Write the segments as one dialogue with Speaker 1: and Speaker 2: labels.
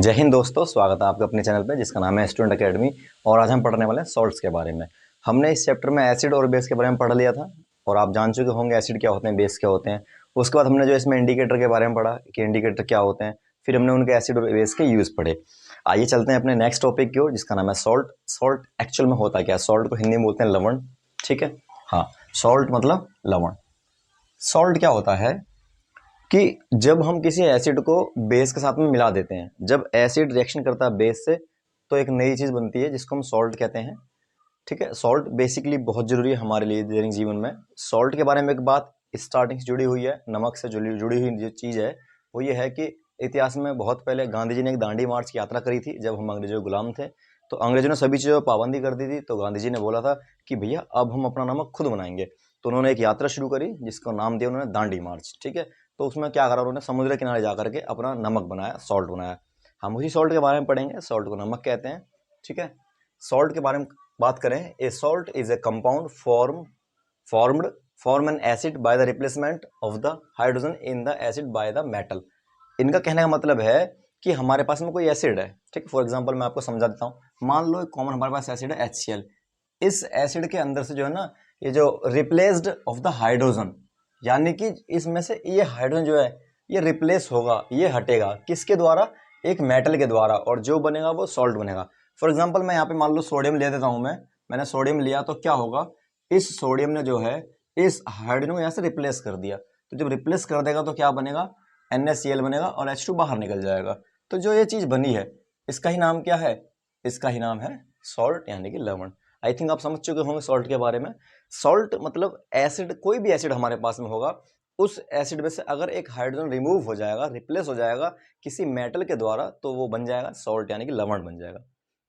Speaker 1: जय हिंद दोस्तों, स्वागत है आपका अपने चैनल पे जिसका नाम है स्टूडेंट एकेडमी। और आज हम पढ़ने वाले हैं सॉल्ट्स के बारे में। हमने इस चैप्टर में एसिड और बेस के बारे में पढ़ लिया था और आप जान चुके होंगे एसिड क्या होते हैं, बेस क्या होते हैं। उसके बाद हमने जो इसमें इंडिकेटर के बारे में पढ़ा कि इंडिकेटर क्या होते हैं, फिर हमने उनके एसिड और बेस के यूज़ पढ़े। आइए चलते हैं अपने नेक्स्ट टॉपिक की ओर जिसका नाम है सॉल्ट। सॉल्ट एक्चुअल में होता क्या है? सॉल्ट को हिंदी में बोलते हैं लवण, ठीक है। हाँ, सॉल्ट मतलब लवण। सॉल्ट क्या होता है कि जब हम किसी एसिड को बेस के साथ में मिला देते हैं, जब एसिड रिएक्शन करता है बेस से, तो एक नई चीज़ बनती है जिसको हम सॉल्ट कहते हैं, ठीक है। सॉल्ट बेसिकली बहुत ज़रूरी है हमारे लिए दैनिक जीवन में। सॉल्ट के बारे में एक बात स्टार्टिंग से जुड़ी हुई है, नमक से जुड़ी हुई जो चीज़ है वो ये है कि इतिहास में बहुत पहले गांधी जी ने एक दांडी मार्च की यात्रा करी थी जब हम अंग्रेजों के गुलाम थे। तो अंग्रेजों ने सभी चीज़ों पर पाबंदी कर दी थी, तो गांधी जी ने बोला था कि भैया अब हम अपना नमक खुद बनाएंगे। तो उन्होंने एक यात्रा शुरू करी जिसका नाम दिया उन्होंने दांडी मार्च, ठीक है। तो उसमें क्या करा, उन्होंने समुद्र किनारे जा करके अपना नमक बनाया, सॉल्ट बनाया। हम उसी सॉल्ट के बारे में पढ़ेंगे, सॉल्ट को नमक कहते हैं, ठीक है। सॉल्ट के बारे में बात करें, ए salt is a compound form an acid by the replacement of the hydrogen in the acid by the metal. इनका कहने का मतलब है कि हमारे पास में कोई एसिड है, ठीक। फॉर एग्जांपल मैं आपको समझा देता हूँ। मान लो एक कॉमन हमारे पास एसिड है HCl। इस एसिड के अंदर से जो है ना, ये जो रिप्लेस्ड ऑफ द हाइड्रोजन, यानी कि इसमें से ये हाइड्रोजन जो है ये रिप्लेस होगा, ये हटेगा किसके द्वारा? एक मेटल के द्वारा, और जो बनेगा वो सॉल्ट बनेगा। फॉर एग्जांपल मैं यहाँ पे मान लो सोडियम ले देता हूँ, मैंने सोडियम लिया तो क्या होगा, इस सोडियम ने जो है इस हाइड्रोजन को यहाँ से रिप्लेस कर दिया। तो जब रिप्लेस कर देगा तो क्या बनेगा? NaCl बनेगा और H2 बाहर निकल जाएगा। तो जो ये चीज़ बनी है इसका ही नाम क्या है? इसका ही नाम है सॉल्ट, यानी कि लवण। आई थिंक आप समझ चुके होंगे सॉल्ट के बारे में। सॉल्ट मतलब एसिड, कोई भी एसिड हमारे पास में होगा, उस एसिड में से अगर एक हाइड्रोजन रिमूव हो जाएगा, रिप्लेस हो जाएगा किसी मेटल के द्वारा, तो वो बन जाएगा सॉल्ट, यानी कि लवण बन जाएगा,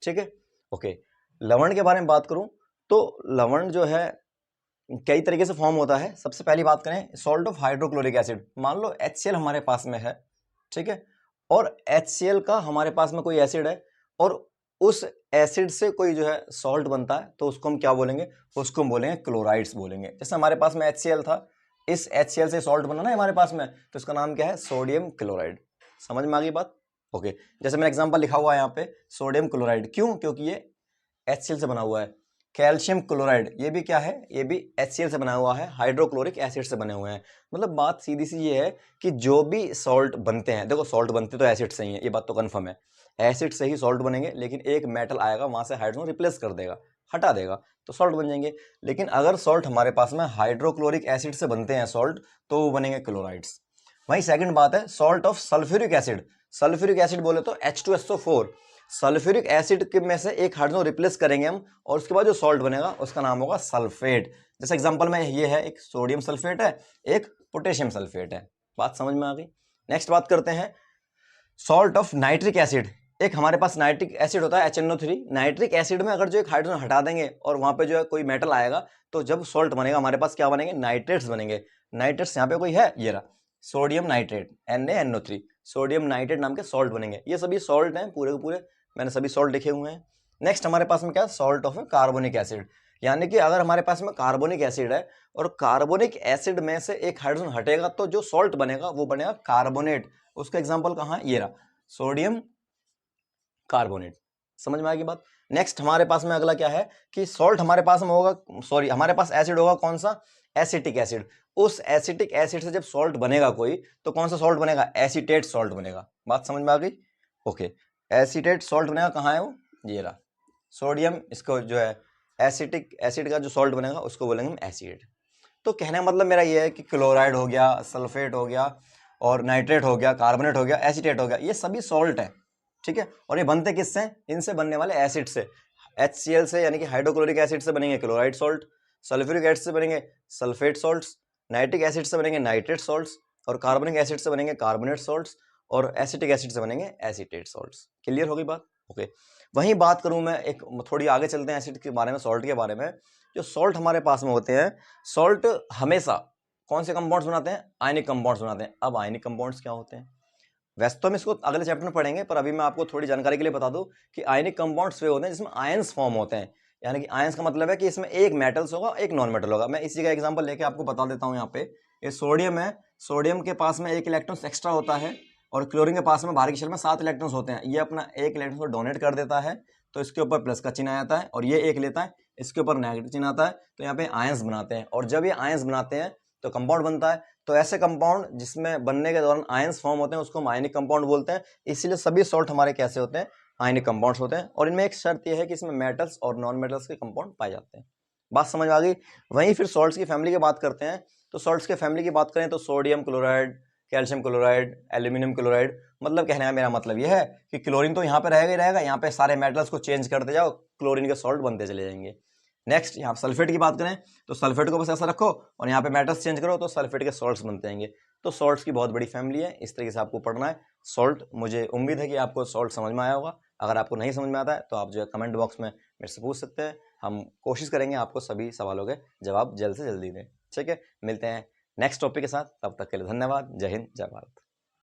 Speaker 1: ठीक है। ओके, लवण के बारे में बात करूं तो लवण जो है कई तरीके से फॉर्म होता है। सबसे पहली बात करें, सॉल्ट ऑफ हाइड्रोक्लोरिक एसिड। मान लो HCl हमारे पास में है, ठीक है, और HCl का हमारे पास में कोई एसिड है और उस एसिड से कोई जो है सॉल्ट बनता है, तो उसको हम क्या बोलेंगे? उसको हम बोलेंगे क्लोराइड्स बोलेंगे। जैसे हमारे पास में HCl था, इस HCl से सॉल्ट बना ना हमारे पास में, तो इसका नाम क्या है? Sodium chloride. समझ में आ गई बात? ओके, जैसे मैंने एग्जांपल लिखा हुआ है यहाँ पे सोडियम क्लोराइड, क्यों? क्योंकि ये HCl से बना हुआ है। कैल्शियम क्लोराइड, ये भी क्या है? ये भी HCl से बना हुआ है, हाइड्रोक्लोरिक एसिड से बने हुए हैं। मतलब बात सीधी सी ये है कि जो भी सॉल्ट बनते हैं, देखो सॉल्ट बनते तो एसिड से ही है, ये बात तो कन्फर्म है, एसिड से ही सॉल्ट बनेंगे। लेकिन एक मेटल आएगा वहां से हाइड्रोजन रिप्लेस कर देगा, हटा देगा, तो सॉल्ट बन जाएंगे। लेकिन अगर सॉल्ट हमारे पास में हाइड्रोक्लोरिक एसिड से बनते हैं सॉल्ट, तो वो बनेंगे क्लोराइड्स। वहीं सेकंड बात है salt of sulphuric acid. Sulphuric acid बोले तो H2SO4। सल्फ्यूरिक एसिड के में से एक हाइड्रोजन रिप्लेस करेंगे हम, और उसके बाद जो सॉल्ट बनेगा उसका नाम होगा सल्फेट। जैसे एग्जांपल में ये है, एक सोडियम सल्फेट है, एक पोटेशियम सल्फेट है। बात समझ में आ गई? नेक्स्ट बात करते हैं सॉल्ट ऑफ नाइट्रिक एसिड। एक हमारे पास नाइट्रिक एसिड होता है HNO3। नाइट्रिक एसिड में अगर जो एक हाइड्रोजन हटा देंगे और वहां पे जो है कोई मेटल आएगा, तो जब सॉल्ट बनेगा हमारे पास क्या बनेंगे? नाइट्रेट्स बनेंगे। नाइट्रेट्स यहाँ पे कोई है, ये रहा sodium nitrate, NaNO3, sodium nitrate नाम के सॉल्ट बनेंगे। ये सभी सॉल्ट हैं पूरे के पूरे, मैंने सभी सॉल्ट लिखे हुए हैं। नेक्स्ट हमारे पास में क्या है? Salt of carbonic acid. यानी कि अगर हमारे पास में कार्बोनिक एसिड है और कार्बोनिक एसिड में से एक हाइड्रोजन हटेगा, तो जो सॉल्ट बनेगा वो बनेगा कार्बोनेट। उसका एग्जांपल कहाँ है? ये रहा सोडियम कार्बोनेट। समझ में आएगी बात? नेक्स्ट हमारे पास में अगला क्या है कि सॉल्ट हमारे पास में होगा, सॉरी हमारे पास एसिड होगा, कौन सा? Acetic acid. उस एसिटिक एसिड से जब सॉल्ट बनेगा कोई, तो कौन सा सॉल्ट बनेगा? एसीटेट सॉल्ट बनेगा। बात समझ में आ गई? ओके, एसीटेट सॉल्ट बनेगा, कहाँ है वो? ये रहा सोडियम, इसको जो है एसिटिक एसिड का जो सॉल्ट बनेगा उसको बोलेंगे हम एसिड। तो कहने का मतलब मेरा ये है कि क्लोराइड हो गया, सल्फेट हो गया, और नाइट्रेट हो गया, कार्बोनेट हो गया, एसीटेट हो गया, ये सभी सॉल्ट है, ठीक है। और ये बनते किससे? इनसे बनने वाले एसिड से। HCl से यानी कि हाइड्रोक्लोरिक एसिड से बनेंगे क्लोराइड सॉल्ट, सल्फ्यूरिक एसिड से बनेंगे सल्फेट सॉल्ट्स, नाइट्रिक एसिड से बनेंगे नाइट्रेट सॉल्ट्स, और कार्बनिक एसिड से बनेंगे कार्बोनेट सॉल्ट्स, और एसिटिक एसिड से बनेंगे एसीटेट सॉल्ट्स। क्लियर हो गई बात? ओके, वहीं बात करूं मैं एक थोड़ी आगे चलते हैं एसिड के बारे में, सॉल्ट के बारे में। जो सॉल्ट हमारे पास में होते हैं, सॉल्ट हमेशा कौन से कंपाउंड्स बनाते हैं? आयनिक कंपाउंड्स बनाते हैं। अब आयनिक कंपाउंड्स क्या होते हैं? वैसे तो हम इसको अगले चैप्टर में पढ़ेंगे, पर अभी मैं आपको थोड़ी जानकारी के लिए बता दूं कि आयनिक कंपाउंड्स वे होते हैं जिसमें आयंस फॉर्म होते हैं। यानी कि आयंस का मतलब है कि इसमें एक मेटल्स होगा, एक नॉन मेटल होगा। मैं इसी का एग्जांपल लेके आपको बता देता हूं। यहाँ पे ये सोडियम है, सोडियम के पास में एक इलेक्ट्रॉन एक्स्ट्रा होता है, और क्लोरीन के पास में बाहर की शेल में 7 इलेक्ट्रॉन्स होते हैं, ये अपना एक इलेक्ट्रॉन को डोनेट कर देता है तो इसके ऊपर प्लस का चिन्ह आता है, और ये एक लेता है इसके ऊपर नेगेटिव चिन्ह आता है, तो यहाँ पे आयंस बनाते हैं, और जब ये आयंस बनाते हैं तो कंपाउंड बनता है। तो ऐसे कंपाउंड जिसमें बनने के दौरान आयंस फॉर्म होते हैं उसको हम आयनिक कंपाउंड बोलते हैं। इसीलिए सभी सॉल्ट हमारे कैसे होते हैं, आयनिक कंपाउंड्स होते हैं। और इनमें एक शर्त यह है कि इसमें मेटल्स और नॉन मेटल्स के कंपाउंड पाए जाते हैं। बात समझ आ गई। वहीं फिर सॉल्ट्स की फैमिली की बात करते हैं, तो सॉल्ट्स के फैमिली की बात करें तो sodium chloride, calcium chloride, aluminium chloride. मतलब कहने का मेरा मतलब यह है कि क्लोरीन तो यहाँ पे रहेगा ही रहेगा, यहाँ पे सारे मेटल्स को चेंज करते जाओ, क्लोरीन के सॉल्ट बनते चले जाएंगे। नेक्स्ट यहाँ सल्फेट की बात करें तो सल्फेट को बस ऐसा रखो और यहाँ पे मेटल्स चेंज करो तो सल्फेट के सॉल्ट्स बनते जाएंगे। तो सॉल्ट्स की बहुत बड़ी फैमिली है, इस तरीके से आपको पढ़ना है सॉल्ट। मुझे उम्मीद है कि आपको सॉल्ट समझ में आया होगा। अगर आपको नहीं समझ में आता है तो आप जो है कमेंट बॉक्स में मेरे से पूछ सकते हैं, हम कोशिश करेंगे आपको सभी सवालों के जवाब जल्द से जल्दी दें। ठीक है, मिलते हैं नेक्स्ट टॉपिक के साथ, तब तक के लिए धन्यवाद। जय हिंद, जय भारत।